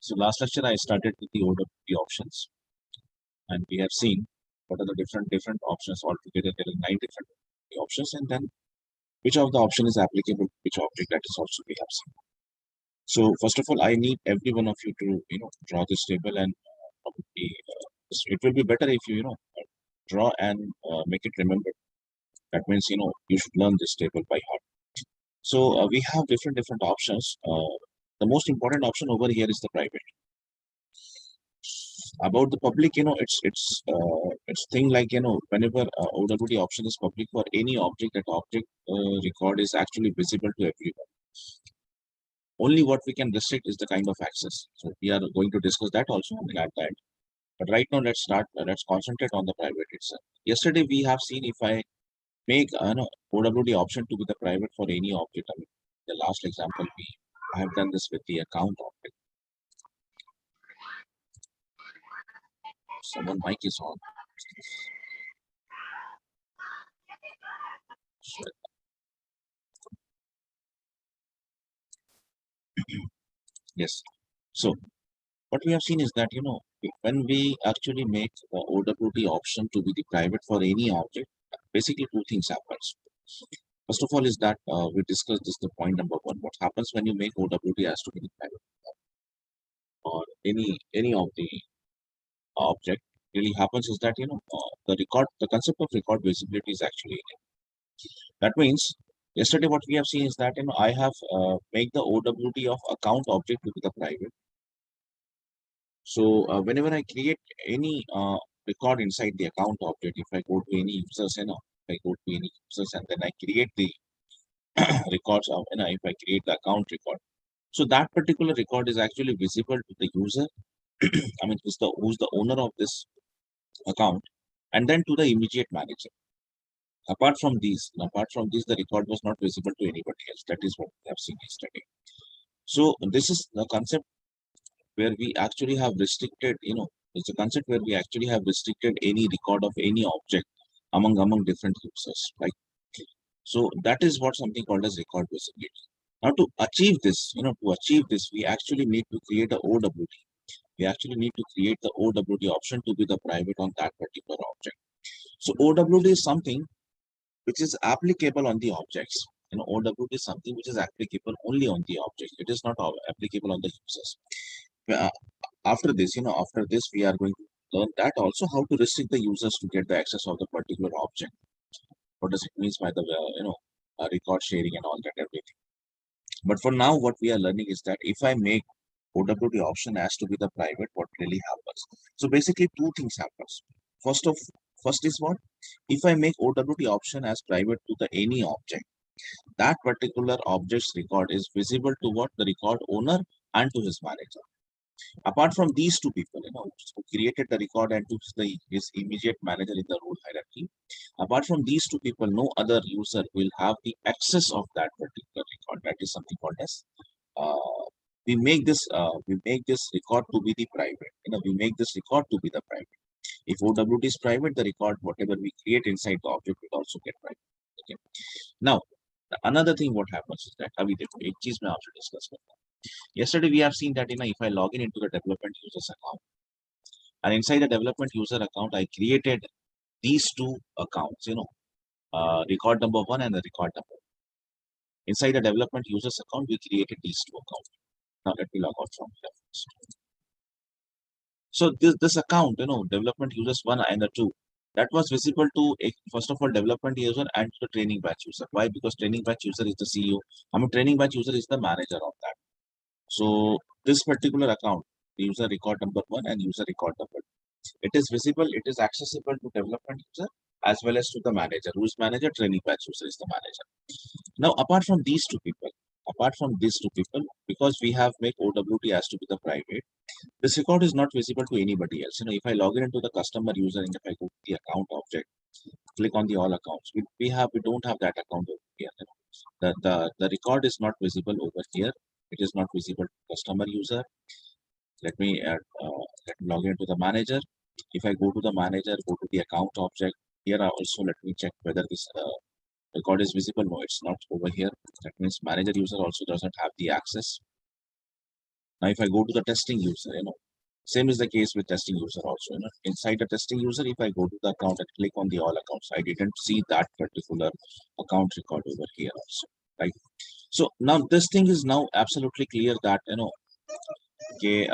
So last lecture I started with the OWT options, and we have seen what are the different options altogether. There are 9 different options, and then which of the option is applicable to which object, that is also we have seen. So first of all, I need every one of you to draw this table, and probably it will be better if you draw and make it remember. That means you should learn this table by heart. So we have different options. The most important option over here is the private. About the public, it's thing like whenever OWT option is public for any object, that object record is actually visible to everyone. Only what we can restrict is the kind of access. So we are going to discuss that also at the end. But right now, let's concentrate on the private itself. Yesterday we have seen, if I make OWT option to be the private for any object. I mean, the last example I have done this with the account object. Someone mic is on. Yes. So what we have seen is that when we actually make the OWT option to be the private for any object, basically two things happens. First of all is that we discussed this, the point number 1. What happens when you make OWT as to be the private or any of the object really happens is that the concept of record visibility is actually in it. That means yesterday what we have seen is that I have make the OWT of account object to be the private. So whenever I create any record inside the account object, if I go to any users, if I go to any users and then I create the records of, if I create the account record, so that particular record is actually visible to the user. I mean, who's the owner of this account, and then to the immediate manager. Apart from these, the record was not visible to anybody else. That is what we have seen yesterday. So this is the concept where we actually have restricted, it's a concept where we actually have restricted any record of any object among different users, right? So that is what something called as record visibility. Now to achieve this, we actually need to create a OWT. We actually need to create the OWT option to be the private on that particular object. So OWT is something which is applicable on the objects. OWT is something which is applicable only on the object. It is not applicable on the users. After this, we are going to learn that also how to restrict the users to get the access of the particular object. What does it mean by the record sharing and all that everything. But for now, what we are learning is that if I make OWT option as to be the private, what really happens? So basically, two things happens. First is what? If I make OWT option as private to the any object, that particular object's record is visible to what? The record owner and to his manager. Apart from these two people, who created the record and to his immediate manager in the role hierarchy, apart from these two people, no other user will have the access of that particular record. That is something called as we make this record to be the private. We make this record to be the private. If OWT is private, the record whatever we create inside the object will also get private. Okay. Now, another thing what happens is that अभी देखो एक चीज मैं आपसे discuss करता हूँ. Yesterday we have seen that if I log in into the development users account, and inside the development user account I created these two accounts, record number 1 and the record number 2. Inside the development users account we created these two accounts. Now let me log out from here first. So this account, development users 1 and the 2, that was visible to first of all development user and the training batch user. Why? Because training batch user is the CEO. Training batch user is the manager of that. So this particular account, user record number 1 and user record number 2, it is visible, it is accessible to development user as well as to the manager. Who is manager? Training batch user is the manager. Now apart from these two people, because we have made OWT as to be the private, this record is not visible to anybody else. If I log in into the customer user and if I go to the account object, click on the all accounts, we don't have that account over here. The record is not visible over here. It is not visible to customer user. Let me log into the manager. If I go to the manager, go to the account object, here also let me check whether this record is visible. No, it's not over here. That means manager user also doesn't have the access. Now, if I go to the testing user, same is the case with testing user also. Inside the testing user, if I go to the account and click on the all accounts, I didn't see that particular account record over here also, right? So now this thing is now absolutely clear that okay,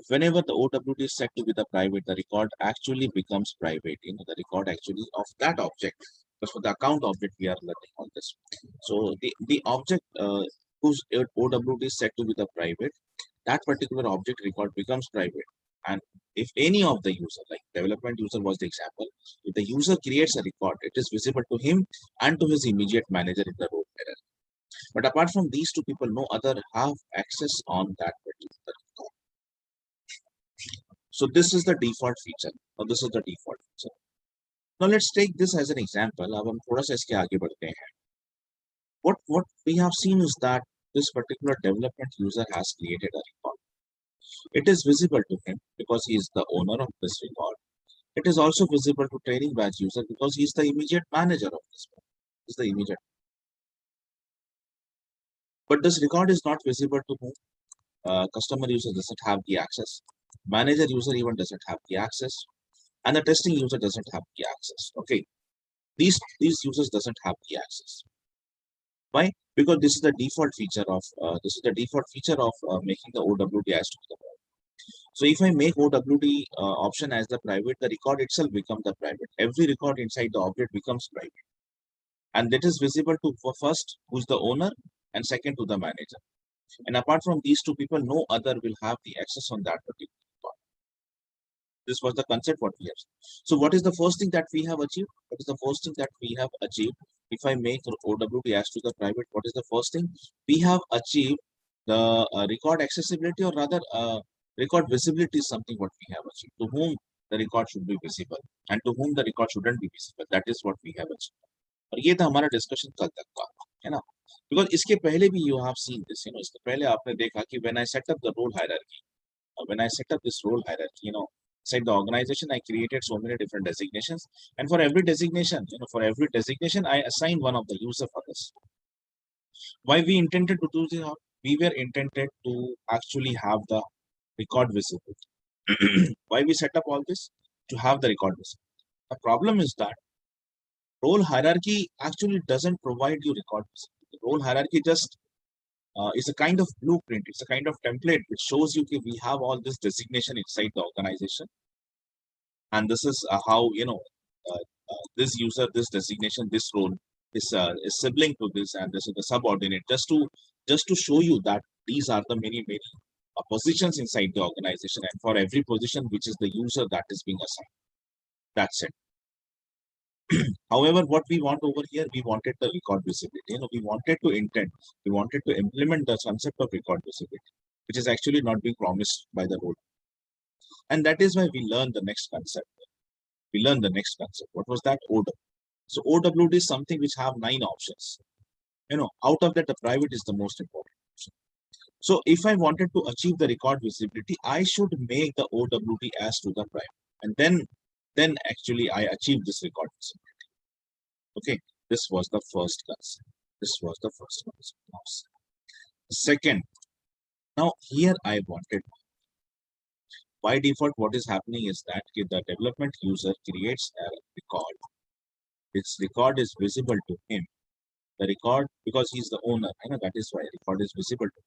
whenever the OWT is set to be the private, the record actually becomes private. The record actually of that object. Because for the account object, we are learning on this. So the object whose OWT is set to be the private, that particular object record becomes private. And if any of the user, like development user was the example, if the user creates a record, it is visible to him and to his immediate manager in the role hierarchy. But apart from these two people, no other have access on that particular record. So this is the default feature, or this is the default feature. Now let's take this as an example. अब हम थोड़ा सा इसके आगे बढ़ते हैं. What we have seen is that this particular development user has created a record. It is visible to him because he is the owner of this record. It is also visible to training batch user because he is the immediate manager of this one. Is the immediate. But this record is not visible to whom? Customer user doesn't have the access. Manager user even doesn't have the access. And the testing user doesn't have the access. Okay. These users doesn't have the access. Why? Because this is the default feature of making the OWT as to the private. So if I make OWT option as the private, the record itself becomes the private. Every record inside the object becomes private, and that is visible to first who's the owner and second to the manager. And apart from these two people, no other will have the access on that particular record. This was the concept what we have. So what is the first thing that we have achieved? What is the first thing that we have achieved? If I make OWT as to the private, what is the first thing? We have achieved the record accessibility, or rather record visibility is something what we have achieved. To whom the record should be visible and to whom the record shouldn't be visible. That is what we have achieved. और ये था हमारा discussion कल तक का, है ना? Because इसके पहले भी you have seen this, इसके पहले आपने देखा कि when I set up the role hierarchy, when I set up this role hierarchy, inside the organization, I created so many different designations, and for every designation, I assign one of the user for this. Why we intended to do this? We were intended to actually have the record visibility. Why we set up all this? To have the record visibility. The problem is that role hierarchy actually doesn't provide you record visibility. The role hierarchy just is a kind of blueprint. It's a kind of template which shows you that we have all this designation inside the organization, and this is how this user, this designation, this role is sibling to this, and this is the subordinate. Just to show you that these are the many positions inside the organization, and for every position which is the user that is being assigned. That's it. However, what we want over here, we wanted the record visibility. We wanted to implement the concept of record visibility, which is actually not being promised by the role. And that is why we learned the next concept. What was that? OWT. So OWT is something which have 9 options. Out of that, the private is the most important option. So if I wanted to achieve the record visibility, I should make the OWT as to the private, and then actually I achieve this record visibility. Okay, this was the first concept. Second, now here I wanted, by default, what is happening is that the development user creates a record. This record is visible to him. The record, because he's the owner, that is why record is visible to him.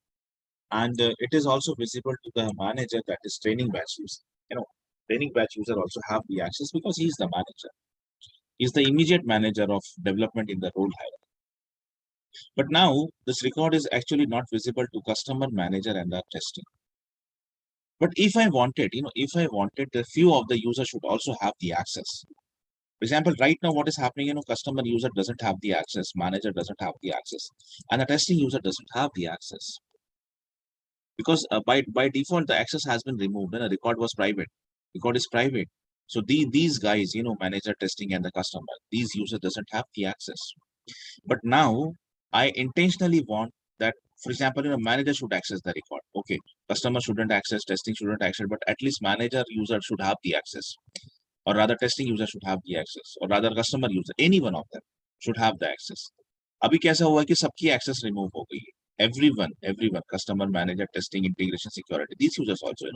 And it is also visible to the manager, that is training batch user. Training batch user also have the access because he is the manager. He is the immediate manager of development in the role hierarchy. But now this record is actually not visible to customer, manager, and the testing. But if I wanted, the few of the users should also have the access. For example, right now what is happening, customer user doesn't have the access, manager doesn't have the access, and the testing user doesn't have the access. Because by default, the access has been removed and a record was private. Record is private. So these guys, manager, testing, and the customer, these users doesn't have the access. But now I intentionally want that, for example, manager should access the record. Okay, customer shouldn't access, testing shouldn't access, but at least manager user should have the access, or rather testing user should have the access, or rather customer user, any one of them should have the access. अभी कैसा हुआ कि सबकी access remove हो गई है. everyone, customer, manager, testing, integration, security, these users also,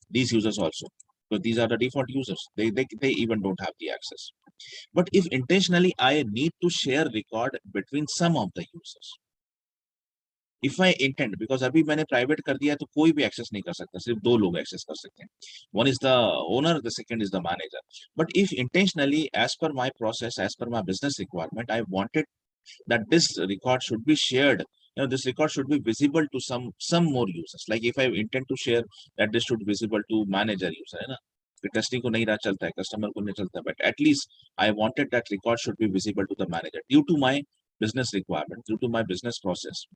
these users also, but these are the default users. They even don't have the access. But if intentionally I need to share record between some of the users, if I intend, because अभी मैंने private कर दिया तो कोई भी access नहीं कर सकता, सिर्फ दो लोग access कर सकते हैं. One is the owner, the second is the manager. But if intentionally, as per my process, as per my business requirement, I wanted that this record should be shared, this record should be visible to some more users. Like if I intend to share that this should be visible to manager user, है ना, testing को नहीं रहा चलता है, customer को नहीं चलता, but at least I wanted that record should be visible to the manager due to my business requirement, due to my business process.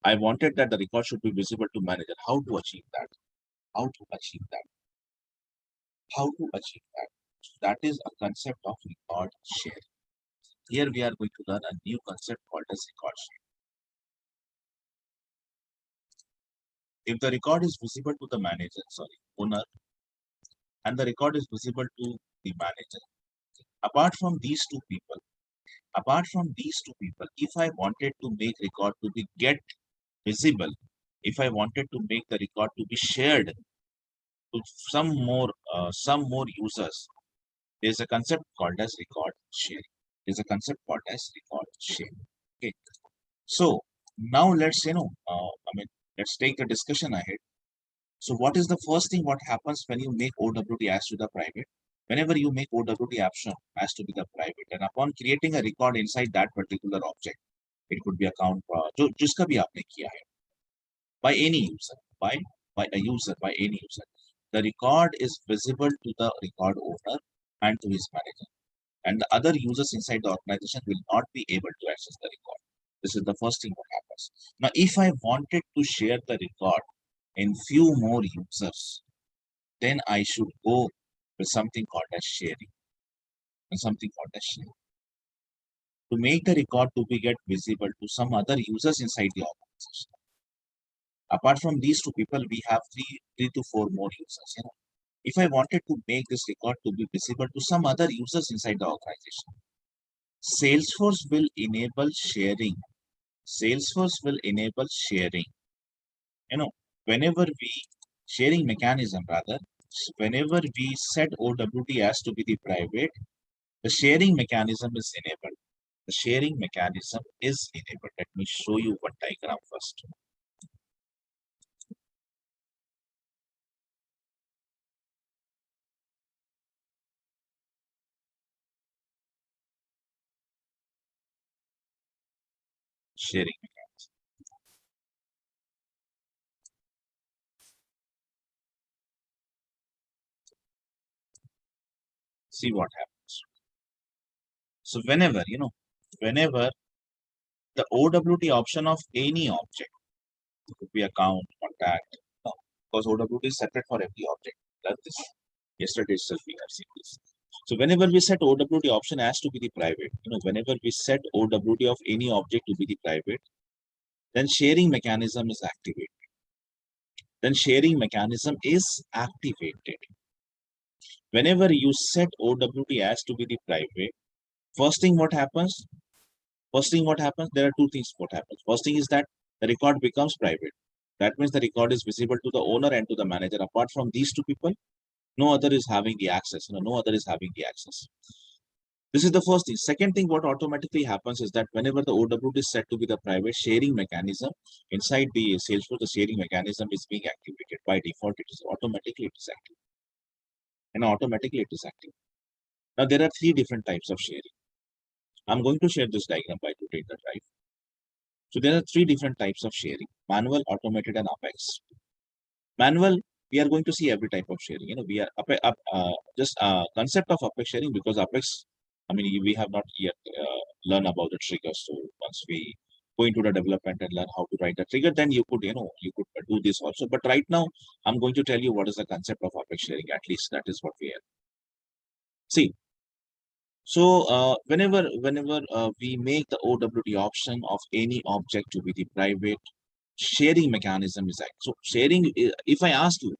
I wanted that the record should be visible to manager. How to achieve that? How to achieve that? How to achieve that? That is a concept of record sharing. Here we are going to learn a new concept called as record sharing. If the record is visible to the manager, owner, and the record is visible to the manager, apart from these two people, if I wanted to make record to be get visible, if I wanted to make the record to be shared to some more users, there's a concept called as record sharing. There's a concept called as record sharing. Okay. So now let's let's take the discussion ahead. So what is the first thing what happens when you make OWT as to the private? Whenever you make OWT option as to be the private, and upon creating a record inside that particular object, it could be account जो जिसका भी आपने किया है, by any user, by any user, the record is visible to the record owner and to his manager, and the other users inside the organization will not be able to access the record. This is the first thing what happens. Now, if I wanted to share the record in few more users, then I should go with something called as sharing. To make the record to be get visible to some other users inside the organization. Apart from these two people, we have three to four more users. If I wanted to make this record to be visible to some other users inside the organization, Salesforce will enable sharing. Whenever we sharing mechanism whenever we set OWT as to be the private, the sharing mechanism is enabled. Let me show you one diagram first. Sharing mechanism. See what happens. So whenever the OWT option of any object, it could be account, contact, because OWT is separate for every object. Like this. Yesterday itself we have seen this. So whenever we set OWT option as to be the private, whenever we set OWT of any object to be the private, then sharing mechanism is activated. Whenever you set OWT as to be the private, first thing what happens, there are two things what happens. First thing is that the record becomes private. That means the record is visible to the owner and to the manager. Apart from these two people, no other is having the access. This is the first thing. Second thing, what automatically happens is that whenever the OWT is set to be the private, sharing mechanism inside the Salesforce, the sharing mechanism is being activated by default. It is automatically active. Now there are three different types of sharing. I'm going to share this diagram by to take the drive. So there are three different types of sharing: manual, automated, and Apex. Manual, we are going to see every type of sharing. We are just concept of Apex sharing, because Apex, we have not yet learned about the triggers. So once we go into the development and learn how to write the trigger, then you could do this also. But right now, I'm going to tell you what is the concept of Apex sharing. At least that is what we are. See. So whenever we make the OWT option of any object to be the private, sharing mechanism is active. So sharing, if I ask you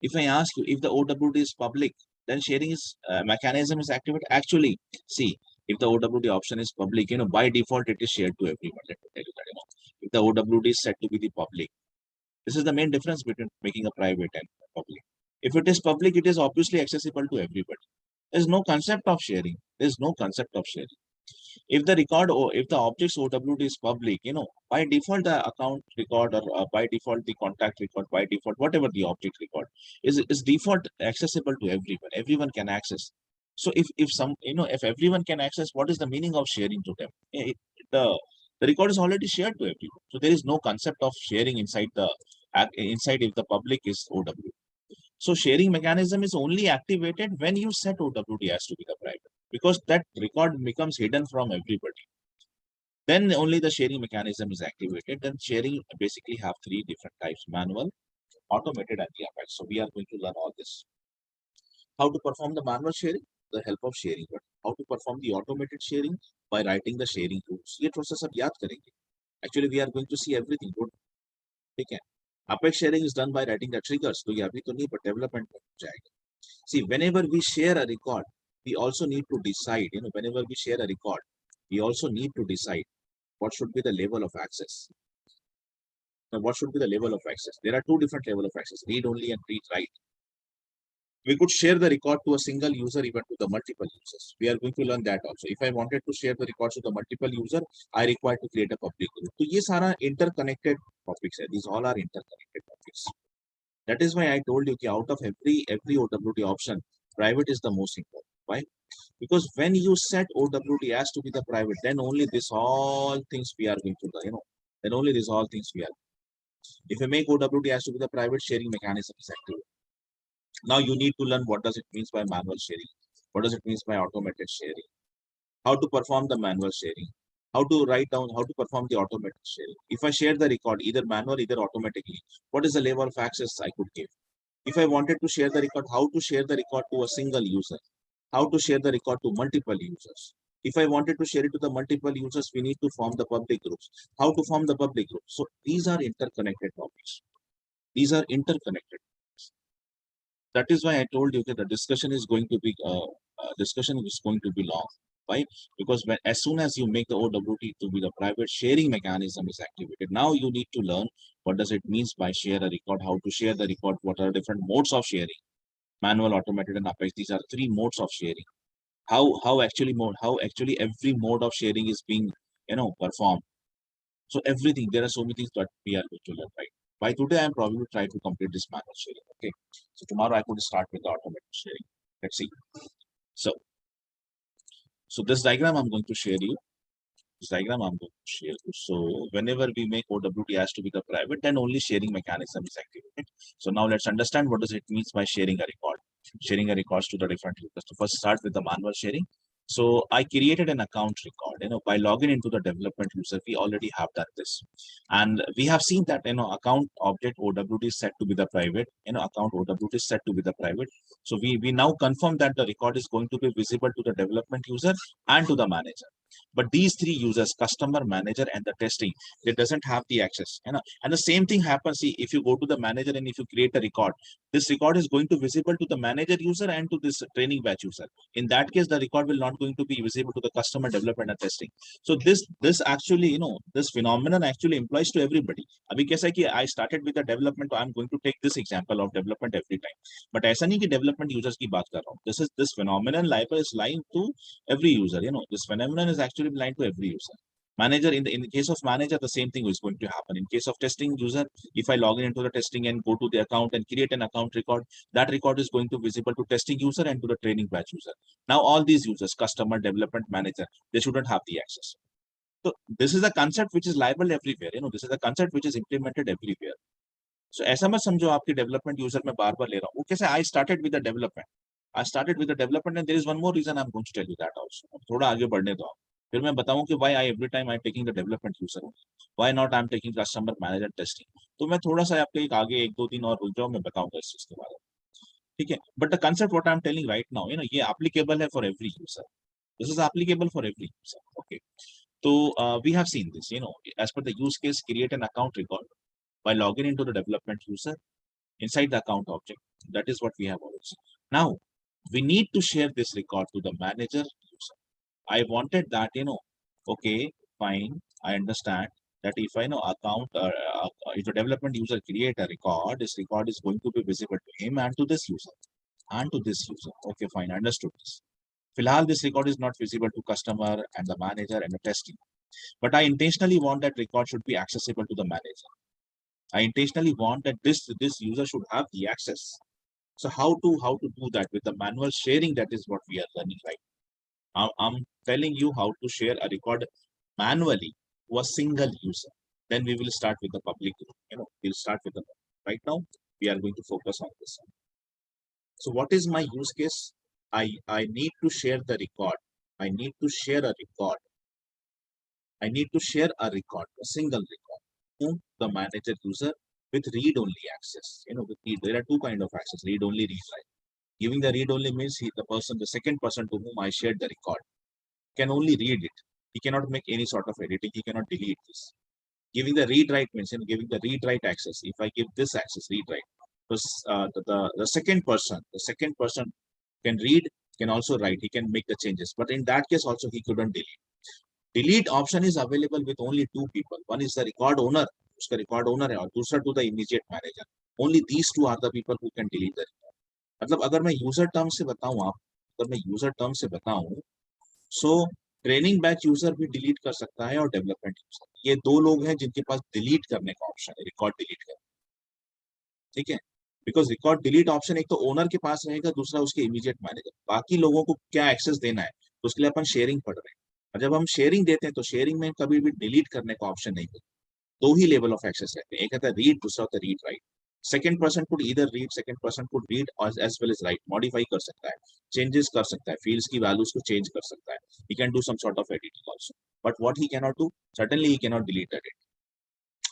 if the OWT is public, then sharing is mechanism is activated. Actually, see, If the OWD option is public, by default it is shared to everyone. Let me tell you that, if the OWD is set to be the public, this is the main difference between making a private and public. If it is public, it is obviously accessible to everybody. There's no concept of sharing. There's no concept of sharing. If the record or if the object's OWD is public, by default the account record or by default the contact record, by default whatever the object record is default accessible to everyone. Everyone can access. So if everyone can access, what is the meaning of sharing to them? The the record is already shared to everyone. So there is no concept of sharing inside if the public is OWD. So sharing mechanism is only activated when you set OWD as to be the private, because that record becomes hidden from everybody. Then only the sharing mechanism is activated. Then sharing basically have three different types: manual, automated, and the Apex. So we are going to learn all this. How to perform the manual sharing? The help of sharing. But how to perform the automated sharing? By writing the sharing rules. ये process आप याद करेंगे. Actually, we are going to see everything. Good. ठीक है. Apex sharing is done by writing the triggers. तो ये अभी तो नहीं, but development में हो जाएगा. See, whenever we share a record, we also need to decide, whenever we share a record, we also need to decide what should be the level of access. Now, what should be the level of access? There are two different levels of access, read only and read write. We could share the record to a single user, even to the multiple users. We are going to learn that also. If I wanted to share the records to the multiple user, I require to create a public group. So, these are interconnected topics. These all are interconnected topics. That is why I told you that out of every OWD option, private is the most important. Why? Because when you set OWD as to be the private, then only this all things we are going to do, then only this all things we are. If you make OWD as to be the private, sharing mechanism is active. Now you need to learn what does it means by manual sharing, what does it means by automated sharing, how to perform the manual sharing, how to write down, how to perform the automated sharing. If I share the record, either manual, either automatically, what is the level of access I could give? If I wanted to share the record, how to share the record to a single user, how to share the record to multiple users. If I wanted to share it to the multiple users, we need to form the public groups. How to form the public groups? So these are interconnected topics. These are interconnected. That is why I told you that the discussion is going to be long. Why? Because as soon as you make the OWT to be the private, sharing mechanism is activated. Now you need to learn what does it means by share a record, how to share the record, what are different modes of sharing, manual, automated, and Apex. These are three modes of sharing. How actually every mode of sharing is being performed. So everything, there are so many things that we are going to learn, right? By today, I'm probably trying to complete this manual sharing. Okay. So tomorrow I could start with the automated sharing. Let's see. So this diagram I'm going to share you. This diagram I'm going to share you. So whenever we make OWT has to be the private, then only sharing mechanism is activated. So now let's understand what does it means by sharing a record. Sharing a records to the different users. So first start with the manual sharing. So I created an account record, by logging into the development user, we already have done this. And we have seen that, account object OWT is set to be the private, account OWT is set to be the private. So we now confirm that the record is going to be visible to the development user and to the manager. But these three users, customer, manager, and the testing, they doesn't have the access. And the same thing happens. See, if you go to the manager and if you create a record, this record is going to visible to the manager user and to this training batch user. In that case, the record will not going to be visible to the customer, development, and testing. So this actually, this phenomenon actually implies to everybody. Abhi kaisa hai ki I started with the development, so I'm going to take this example of development every time. But aisa nahi ki development users ki baat kar raha hu. This phenomenon is lying to every user. This phenomenon is actually blind to every user. Manager, in the case of manager, the same thing is going to happen. In case of testing user, if I log in into the testing and go to the account and create an account record, that record is going to visible to testing user and to the training batch user. Now all these users, customer, development, manager, they shouldn't have the access. So this is a concept which is liable everywhere. This is a concept which is implemented everywhere. So ऐसा मत समझो आपके development user में बार-बार ले रहा हूँ. वो कैसे I started with the development. I started with the development, and there is one more reason I'm going to tell you that also. थोड़ा आगे बढ़ने दो आप. फिर मैं बताऊं कि why I every time I'm taking the development user, why not I'm taking customer, manager, testing. तो मैं थोड़ा सा आपके आगे 1-2 दिन और रुक जाऊं, मैं बताऊंगा इस चीज के बारे में. ठीक है. But the concept what I'm telling right now, ये applicable है for every user. This is applicable for every user. Okay. So we have seen this. As per the use case, create an account record by logging into the development user inside the account object. That is what we have already seen. Now we need to share this record to the manager user. I wanted that, okay, fine, I understand that if I know account, if a development user create a record, this record is going to be visible to him and to this user and to this user. Okay, fine, understood this. Filhal, this record is not visible to customer and the manager and the testing. But I intentionally want that record should be accessible to the manager. I intentionally want that this user should have the access. So how to do that with the manual sharing? That is what we are learning right now. I'm telling you how to share a record manually to a single user. Then we will start with the public. We'll start with the right now. We are going to focus on this. So what is my use case? I need to share the record. I need to share a record. I need to share a record, a single record, to the manager user with read-only access. There are two kind of access: read-only, read-write. Giving the read-only means the second person to whom I shared the record can only read it. He cannot make any sort of editing. He cannot delete this. Giving the read-write means giving the read-write access. If I give this access, read-write, the second person can read, can also write. He can make the changes. But in that case, also he couldn't delete. Delete option is available with only two people. One is the record owner, उसका record owner है, और दूसरा to the immediate manager. Only these two are the people who can delete the record. मतलब अगर मैं user term से बताऊं अगर मैं user term से बताऊं, so ट्रेनिंग बैच यूजर भी डिलीट कर सकता है और डेवलपमेंट यूजर, ये दो लोग हैं जिनके पास डिलीट करने का ऑप्शन है, रिकॉर्ड डिलीट करने, ठीक है। बिकॉज रिकॉर्ड डिलीट ऑप्शन एक तो ओनर के पास रहेगा, दूसरा उसके इमीडिएट मैनेजर। बाकी लोगों को क्या एक्सेस देना है, तो उसके लिए अपन शेयरिंग पढ़ रहे हैं। और जब हम शेयरिंग देते हैं तो शेयरिंग में कभी भी डिलीट करने का ऑप्शन नहीं मिलता। दो ही लेवल ऑफ एक्सेस रहते हैं, एक है रीड, दूसरा होता है read write. Second person could either read, second person could read as well as write, modify कर सकता है, चेंजेस कर सकता है, फील्ड्स की वैल्यूज को चेंज कर सकता है, he can do some sort of editing also. But what he can not do, certainly he can not delete edit.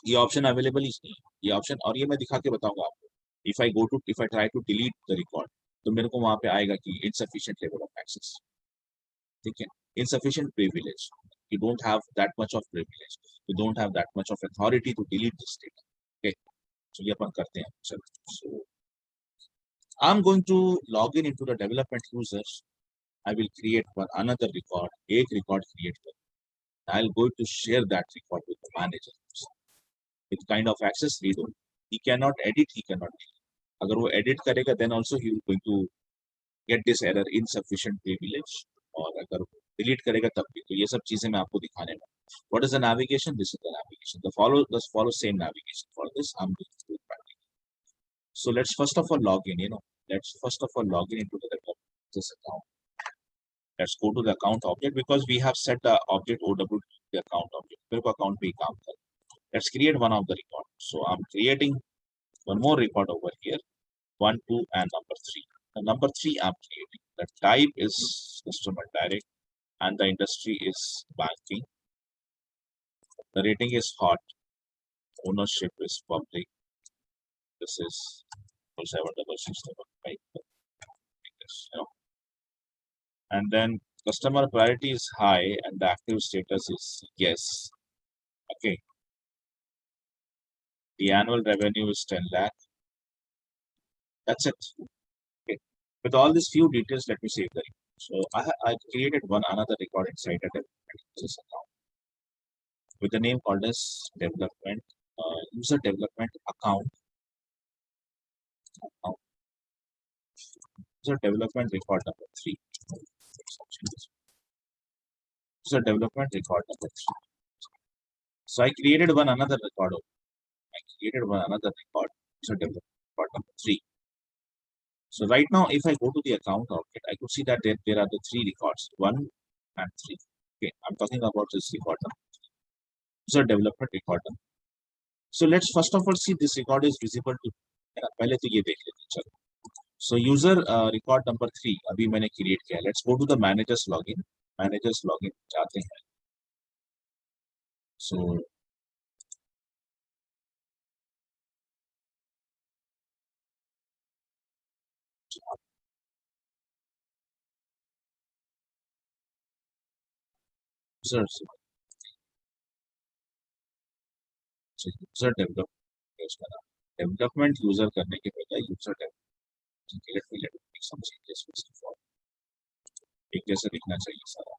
ये ऑप्शन अवेलेबल ही नहीं है, ये ऑप्शन। और ये मैं दिखा के बताऊंगा आपको। If I try to delete the record, तो मेरे को वहां पे आएगा कि इनसफिशिएंट लेवल ऑफ एक्सेस, ठीक है, insufficient privilege. You don't have that much of privilege. You don't have that much of authority to delete this data. Okay, so ये अपन करते हैं। So I'm going to log in into the development users. I will create another record. एक record create कर, I'll go to share that record with the manager with kind of access read only. He cannot edit, he cannot delete. अगर वो edit करेगा, then also he will going to get this error insufficient privilege, और अगर delete करेगा तब भी। तो ये सब चीजें मैं आपको दिखाने में। What is the navigation? This is the navigation. Let's follow same navigation. For this, I'm going to do it practically. So let's first of all log in. Let's first of all log in into this account. Let's go to the account object because we have set the object OW to the account object. मेरे को account पे ही काम करना है. Let's create one of the record. So I'm creating one more record over here. 1, 2, and number 3. The number 3 I'm creating. The type is customer direct and the industry is banking. The rating is hot. Ownership is public. This is 76675. And then customer priority is high and the active status is yes. Okay. The annual revenue is 10 lakh. That's it. Okay. With all these few details, let me save the record. So I created another record inside a development account with the name called as development user development account. User development record number 3. User development record number 3. So I created another record. User development record number 3. So right now, if I go to the account object, I could see that there are the 3 records, 1 and 3. Okay, I'm talking about this record number. User development record number. So let's first of all see this record is visible to. पहले तो ये देख लेते हैं, चलो. So user record number 3 अभी मैंने create किया. Let's go to the managers login. Managers login जाते हैं. So user development user करने के बजाय user development. Let me make some changes first of all. एक जैसा दिखना चाहिए सारा.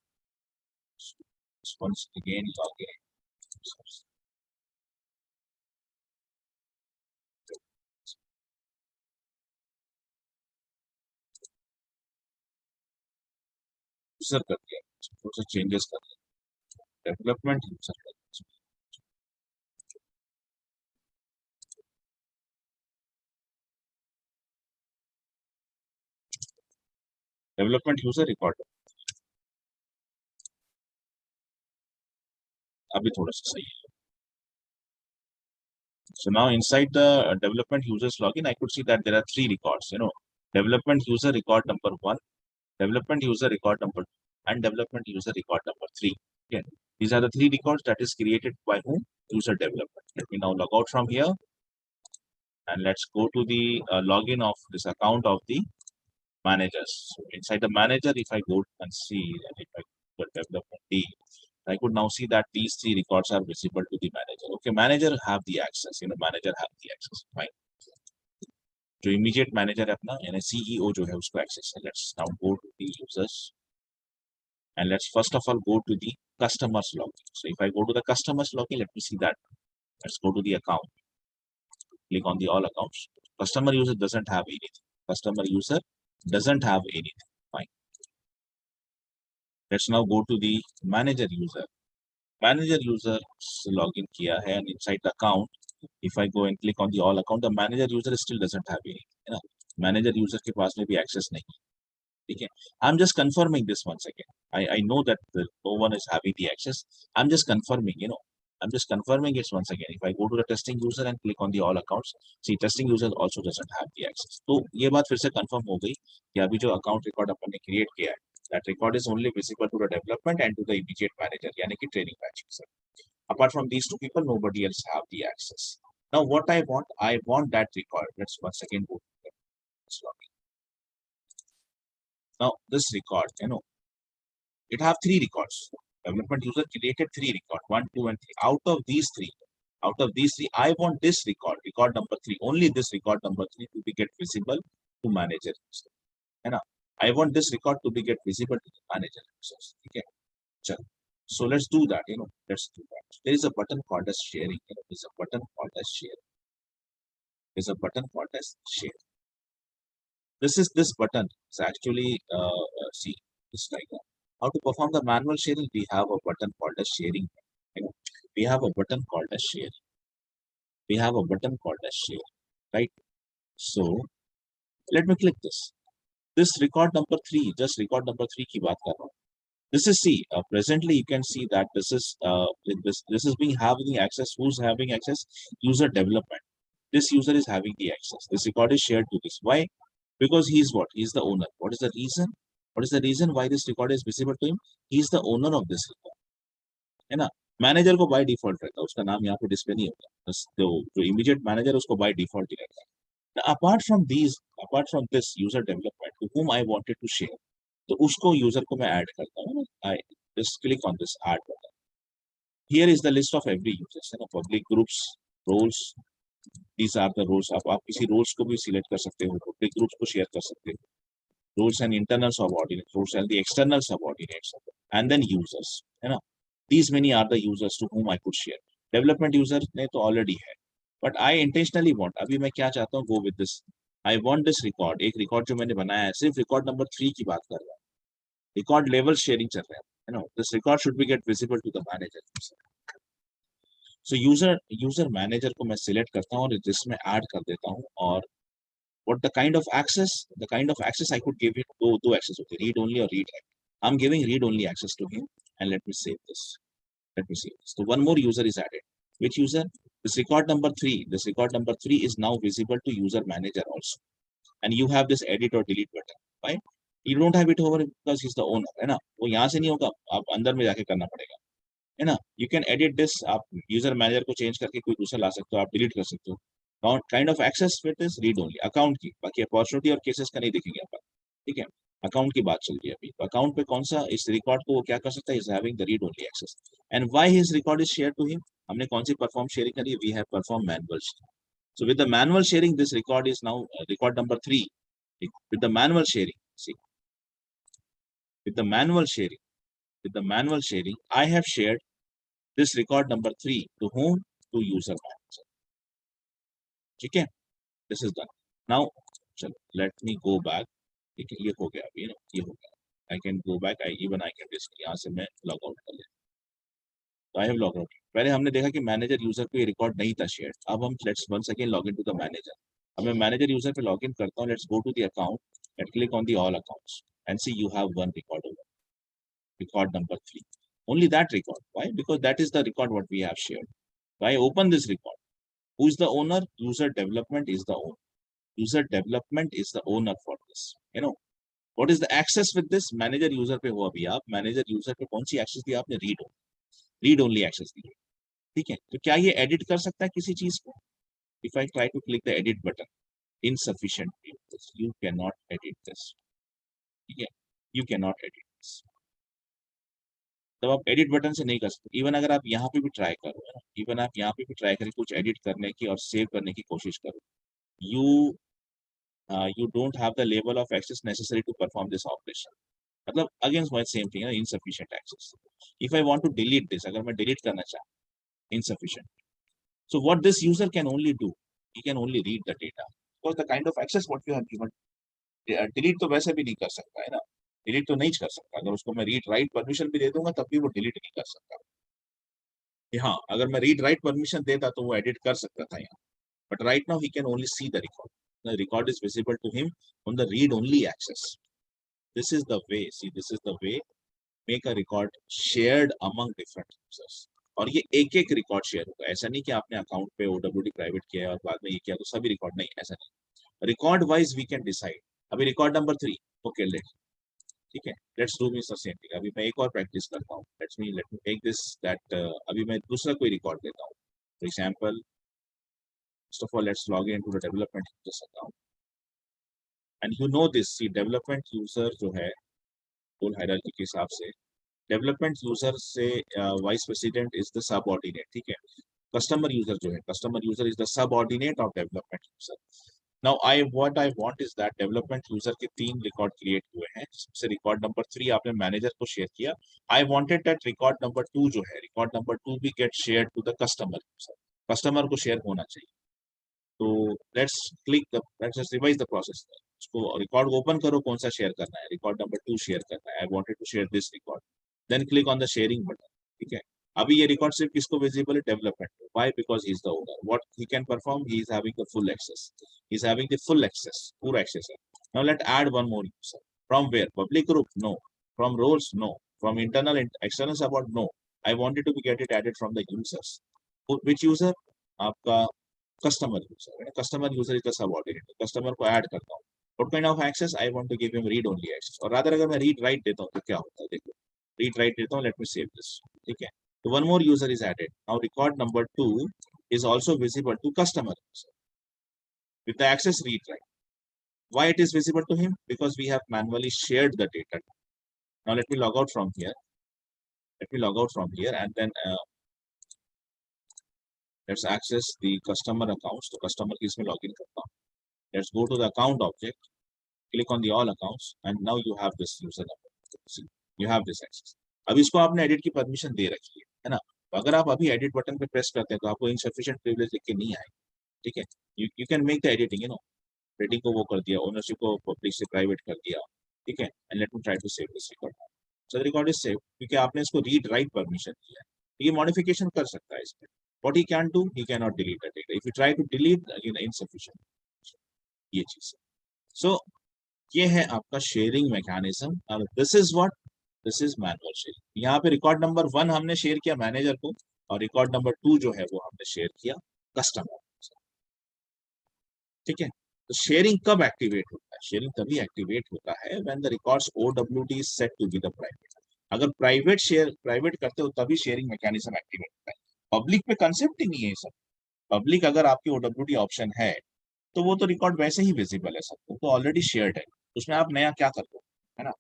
Once again log in. User कर दिया, थोड़ा सा चेंजेस कर दिया, डेवलपमेंट यूजर कर दिया, डेवलपमेंट यूजर रिकॉर्ड अभी थोड़ा सा सही है. So now inside the development users login, I could see that there are 3 records. Development user record number 1, development user record number 2, and development user record number 3. Okay. These are the 3 records that is created by whom? User development. Let me now log out from here and let's go to the login of this account of the managers. So inside the manager, if I go and see, and if I go to development D, I could now see that these 3 records are visible to the manager. Okay, manager have the access. Manager have the access. Fine. जो immediate manager है अपना यानी CEO जो है उसको access है. Let's now go to the users and let's first of all go to the customers login. So if I go to the customers login, let me see that. Let's go to the account. Click on the all accounts. Customer user doesn't have anything. Customer user doesn't have anything. Fine. Let's now go to the manager user. Manager user login किया है and inside the account, if I go and click on the all account, the manager user still doesn't have any. Manager user के पास में भी access नहीं. Okay, I'm just confirming this once again. I know that no one is having the access. I'm just confirming, I'm just confirming it once again. If I go to the testing user and click on the all accounts, see testing user also doesn't have the access. तो ये बात फिर से confirm हो गई कि अभी जो account record अपन ने create किया है, that record is only visible to the development and to the immediate manager, यानी कि training batch user. Apart from these 2 people, nobody else have the access. Now what I want that record. Let's once again go to this login. Now this record, it have 3 records. Development user created 3 records, 1, 2, and 3. Out of these three, I want this record number 3, only this record number 3 to be get visible to manager user. I want this record to be get visible to the manager users. Okay. So let's do that. Let's do that. There is a button called as sharing. There's a button called as share. There's a button called as share. This button is actually see this like that. How to perform the manual sharing? We have a button called as sharing. We have a button called as share. We have a button called as share, right? So let me click this. This record number 3, just record number 3 की बात कर रहा हूँ. This is see. Presently, you can see that this is being having access. Who's having access? User development. This user is having the access. This record is shared to this. Why? Because he is what? He is the owner. What is the reason? What is the reason why this record is visible to him? He is the owner of this record. है ना? Manager को by default रहता है, उसका नाम यहाँ पे display नहीं होता. जो इमीडिएट मैनेजर उसको बाय डिफॉल्ट ही रहता है. apart from this user development to whom I wanted to share, तो उसको यूजर को मैं ऐड करता हूँ. I just click on this add button. Here is the list of every user. Public groups, roles. These are the roles. आप किसी roles को भी select कर सकते हो, public groups को share कर सकते हो. Roles and internal subordinates, roles and the external subordinates, and then users. These many are the users to whom I could share. Development user ने तो already है. But I intentionally want, अभी मैं क्या चाहता हूँ, go with this. I want this record. एक record जो मैंने बनाया है, सिर्फ record number 3 की बात कर रहा हूँ. Record level sharing चल रहा है. This record should be get visible to the manager. So user manager को मैं select करता हूँ और जिसमें add कर देता हूँ. और what the kind of access? The kind of access I could give it दो access होते हैं, read only or read write. I'm giving read only access to him, and let me save this. So one more user is added. Which user? This record number 3. This record number 3 is now visible to user manager also. And you have this edit or delete button, right? You don't have it over because he's the owner, है ना? वो यहाँ से नहीं होगा, आप अंदर में जाके करना पड़ेगा, है ना? You can edit this. आप user manager को change करके कोई दूसरा ला सकते हो, आप delete कर सकते हो. Kind of access with this read only. Account की, बाकी opportunity और cases का नहीं देखेंगे अपन, ठीक है? Account की बात चल रही है अभी. Account पे कौन सा इस record को वो क्या कर सकता है? Is having the read only access. And why his record is shared to him? हमने कौन सी perform sharing करी? We have performed manual sharing. So with the manual sharing, this record is now record number 3. With the manual sharing, see. With the manual sharing, with the manual sharing, I have shared this record number 3 to whom? To user manager. ठीक है, this is done. Now चलो let me go back. ठीक है, ये हो गया अभी ना, ये हो गया. I can go back. I can risk यहाँ से मैं log out कर लेता. तो I have log out. पहले हमने देखा कि मैनेजर यूजर को ये रिकॉर्ड नहीं था शेयर. अब हम let's once again log into the manager. अब मैं मैनेजर यूजर पे लॉग इन करता हूँ. Let's go to the account and click on the all accounts and see you have one record over. Record number 3. Only that record. Why? Because that is the record what we have shared. Why open this record? Who is the owner? User development is the owner. User development is the owner for this. You know, what is the access with this? Manager user पे हो अभी आप. Manager user पे कौन सी access दी आपने? Read only access दी. ठीक है, तो क्या ये edit कर सकता है किसी चीज को? If I try to click the edit button, insufficient. You cannot edit this. ठीक है, you cannot edit this. तब आप एडिट बटन से नहीं कर सकते. इवन अगर आप यहाँ पे भी ट्राई करो, है ना, इवन आप यहाँ पे भी ट्राई करें कुछ एडिट करने की और सेव करने की कोशिश करो, you don't have the level of access necessary to perform this operation. मतलब अगेन सेम थिंग है, insufficient access. If I want to delete this, अगर मैं delete करना चाहूँ, insufficient. So what this user can only do, he can only read the data. Because the kind of access what you have given, delete तो वैसे भी नहीं कर सकता है ना, डिलीट तो नहीं कर सकता. अगर उसको मैं रीड राइट परमिशन भी दे दूंगा तब भी वो डिलीट नहीं कर सकता. हाँ, अगर मैं रीड राइट परमिशन देता तो वो एडिट कर सकता था यहाँ. But right now he can only see the record. The record is visible to him on the read only access. This is the way, see this is the way make a record shared among different users. और ये एक एक record share होगा. ऐसा नहीं कि आपने account पे OWD प्राइवेट किया है और बाद में ये किया तो सभी रिकॉर्ड, नहीं, ऐसा नहीं. Record wise we can decide. अभी रिकॉर्ड नंबर 3, ओके लेट, ठीक है, let's do this the same thing. अभी मैं एक और प्रैक्टिस करता हूँ. Let me take this that. अभी मैं दूसरा कोई रिकॉर्ड लेता हूँ. For example, first of all let's log in to the development users account. And you know this, see development user जो है रोल हायरार्की के हिसाब से, डेवलपमेंट यूजर से vice president is the subordinate. ठीक है, कस्टमर यूजर जो है, customer user is the subordinate of development user. Now what I want is that development user के 3 रिकॉर्ड क्रिएट हुए हैं. सबसे रिकॉर्ड नंबर 3 आपने मैनेजर को शेयर किया. I wanted that record number 2 जो है, रिकॉर्ड नंबर 2 भी get share to the customer user. Customer को शेयर होना चाहिए. तो लेट्स रिवाइज द प्रोसेस. उसको रिकॉर्ड ओपन करो, कौन सा शेयर करना है, रिकॉर्ड नंबर 2 शेयर करना है. I wanted to share this record. Then click on the sharing button. ठीक है, अभी ये रिकॉर्ड सिर्फ किसको विजिबल है? Development. Why? Because he is the owner. What he can perform, he is having the full access. He is having the full access, पूरा access है. Now let add one more user. From where? Public group? No. From roles? No. From internal external support? No. I wanted to be get it added from the users. Which user? आपका customer user. Customer user is the subordinate. Customer को add करता हूँ. What kind of access? I want to give him read only access. और rather अगर मैं read write देता हूँ तो क्या होता है, देखो, रीड राइट देता हूँ. Let me save this. ठीक है, so one more user is added. Now record number 2 is also visible to customer user with the access read write. Why it is visible to him? Because we have manually shared the data. Now let me log out from here. And then let's access the customer accounts. So customer की इसमें login करता हूँ. Let's go to the account object. Click on the all accounts and now you have this user number. See, you have this access. अब इसको आपने edit की permission दे रखी है ना. तो अगर आप अभी एडिट बटन पे प्रेस करते हैं तो आपको इनसफिशिएंट प्रिविलेज लिख के नहीं आएगा. ठीक है, you can make the editing, you know, rating को वो कर दिया, ओनरशिप को पब्लिक से प्राइवेट कर दिया. ठीक है, and let me try to save this record. So the record is save क्योंकि आपने इसको रीड राइट परमिशन दिया है. ये मॉडिफिकेशन कर सकता है इसमें. What he can do, he can not delete the data. If you try to delete, again insufficient, ये चीज है. सो ये है आपका शेयरिंग मैकेनिज्म. और this is what, this is manual sharing. यहाँ पे रिकॉर्ड नंबर 1 हमने शेयर किया मैनेजर को और रिकॉर्ड नंबर 2 जो है वो हमने शेयर किया कस्टमर. ठीक है, तो शेयरिंग कब एक्टिवेट होता है? शेयरिंग तभी एक्टिवेट होता है when the records OWD is set to be the private. अगर प्राइवेट करते हो तभी शेयरिंग मैकेनिज्म एक्टिवेट होता है. पब्लिक पे कंसेप्ट ही नहीं है सब. पब्लिक अगर आपकी OWD ऑप्शन है तो वो तो रिकॉर्ड वैसे ही विजिबल है सबको, तो ऑलरेडी शेयर्ड है. उसमें आप नया क्या कर लो, है ना,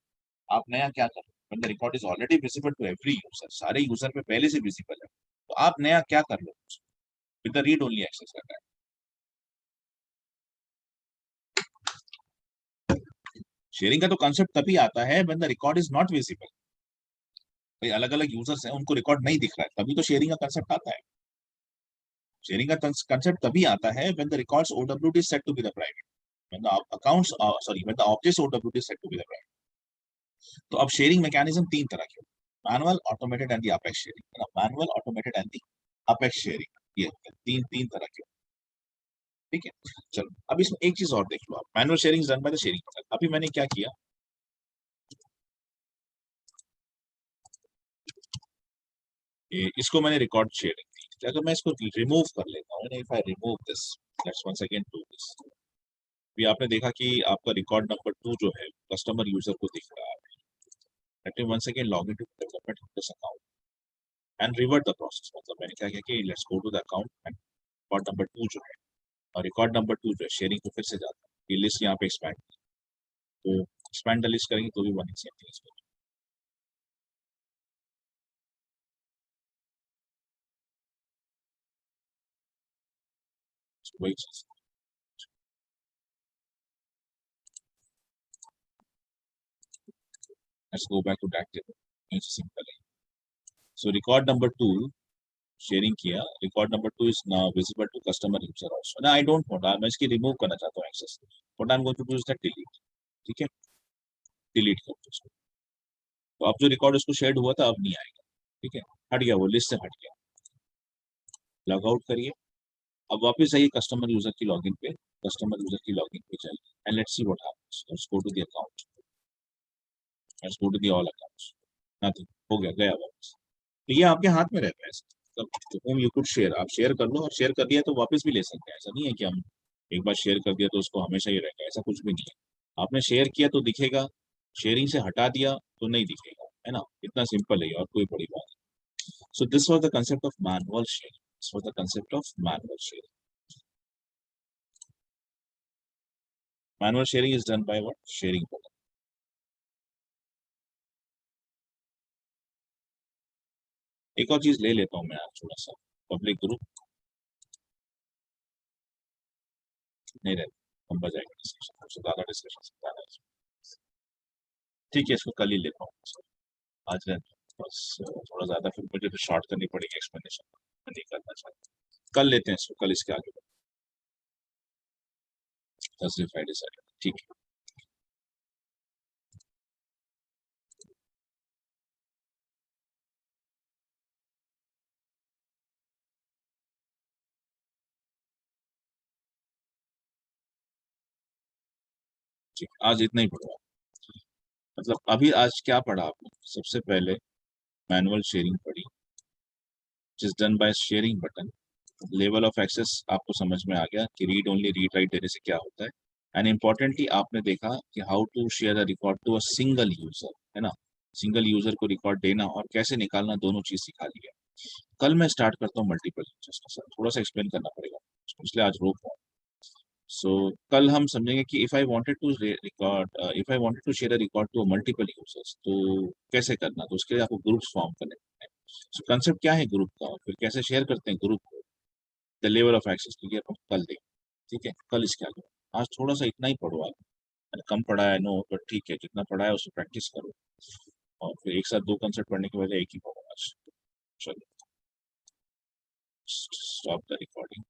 आप नया क्या कर लो. The record is already visible to every user. सारे यूजर पे पहले से विजिबल है, तो आप नया क्या कर लो with the read only access करना है. शेयरिंग का तो कंसेप्ट तभी आता है when the record is not visible. भाई अलग अलग यूजर्स हैं, उनको रिकॉर्ड नहीं दिख रहा है, तभी तो शेयरिंग का कंसेप्ट आता है। शेयरिंग का कंसेप्ट तभी आता है when the records OWT is set to be the private, when the accounts when the objects OWT is set to be the private। तो अब शेयरिंग मैकेनिज्म तीन तरह के, manual, automated and the apex sharing. Manual, automated and the apex sharing, ये तीन तीन तरह के। ठीक है, चलो अब इसमें एक चीज और देख लो आप, manual sharing is done by the sharing. अभी मैंने क्या किया, इसको मैंने रिकॉर्ड शेयरिंग दी। अगर मैं इसको रिमूव कर लेता हूँ, if I remove this, let's once again do this. भी आपने देखा कि आपका रिकॉर्ड नंबर 2 जो है कस्टमर यूजर को दिख रहा है। Let me once again log into development this account and revert the process. मतलब मैंने क्या किया कि let's go to the account and record number 2 जो है, और रिकॉर्ड नंबर 2 जो है शेयरिंग को फिर से जाता है, ये लिस्ट यहाँ पे एक्सपैंड, तो एक्सपैंड द लिस्ट करेंगे तो भी वन सेम थिंग। वही चीज, let's go back to that table, simple है। सो रिकॉर्ड नंबर 2 शेयरिंग किया, record number 2 is now visible to customer user also. ना आई डोंट वांट, मैं इसकी रिमूव करना चाहता हूँ access. What I am going to do is that delete. ठीक है, डिलीट कर दो इसको। तो अब जो रिकॉर्ड उसको शेयर हुआ था अब नहीं आएगा। ठीक है, हट गया, वो लिस्ट से हट गया। लॉग आउट करिए, अब वापस जाइए कस्टमर यूजर की लॉगिन पे, कस्टमर यूजर की लॉगिन पे जाइए and let's see what happens. Let's go to the account, let's go to the all accounts, nothing, हो गया, गया वापस। तो ये आपके हाथ में रहता है, होम यू कुड शेयर, आप शेयर कर लो, और शेयर कर दिया तो वापस भी ले सकते हैं। ऐसा नहीं है कि हम एक बार शेयर कर दिया तो उसको हमेशा ही रहेगा, ऐसा कुछ भी नहीं है। आपने शेयर किया तो दिखेगा, शेयरिंग से हटा दिया तो नहीं दिखेगा, है ना, इतना सिंपल है और कोई बड़ी बात नहीं। So this was the concept of manual sharing, this was the concept of manual sharing. Manual sharing is done by what, sharing button. एक और चीज ले लेता हूँ मैं आज थोड़ा सा, पब्लिक ग्रुप नहीं रहता, लंबा जाएगा डिस्कशन, उससे ज्यादा डिस्कशन सकता है। ठीक है, इसको कल ही लेता हूँ, आज रहता हूँ बस। थोड़ा ज्यादा फिर मुझे तो शॉर्ट करनी पड़ेगी एक्सप्लेनेशन, मैं नहीं करना चाहता। कल लेते हैं इसको, कल इसके आगे थर्सडे फ्राइडे सैटरडे, ठीक है। ठीक, आज इतना ही पढ़ा, मतलब अभी आज क्या पढ़ा आपने, सबसे पहले मैनुअल शेयरिंग पढ़ी, जिस done by sharing button. Level of access आपको समझ में आ गया कि रीड ओनली रीड राइट देने से क्या होता है। एंड इम्पोर्टेंटली आपने देखा कि how to share a record to a single user, है ना, सिंगल यूजर को रिकॉर्ड देना और कैसे निकालना, दोनों चीज सिखा लिया। कल मैं स्टार्ट करता हूँ मल्टीपल यूजर्स के साथ, थोड़ा सा एक्सप्लेन करना पड़ेगा, इसलिए आज रोक रहा हूँ। सो कल हम समझेंगे कि if I wanted to record, if I wanted to share a record to multiple users तो कैसे करना, तो उसके लिए आपको ग्रुप्स फॉर्म करने हैं। सो कंसेप्ट क्या है ग्रुप का, फिर कैसे शेयर करते हैं ग्रुप को, द लेवल ऑफ एक्सेस, क्योंकि अपन कल दें। ठीक है, कल इसके आगे, आज थोड़ा सा इतना ही पढ़ो आप। मैंने कम पढ़ा है नो, बट ठीक है, जितना पढ़ा है उससे प्रैक्टिस करो, और फिर एक साथ दो कंसेप्ट पढ़ने के बजाय एक ही पढ़ो आज। चलो, स्टॉप द रिकॉर्डिंग।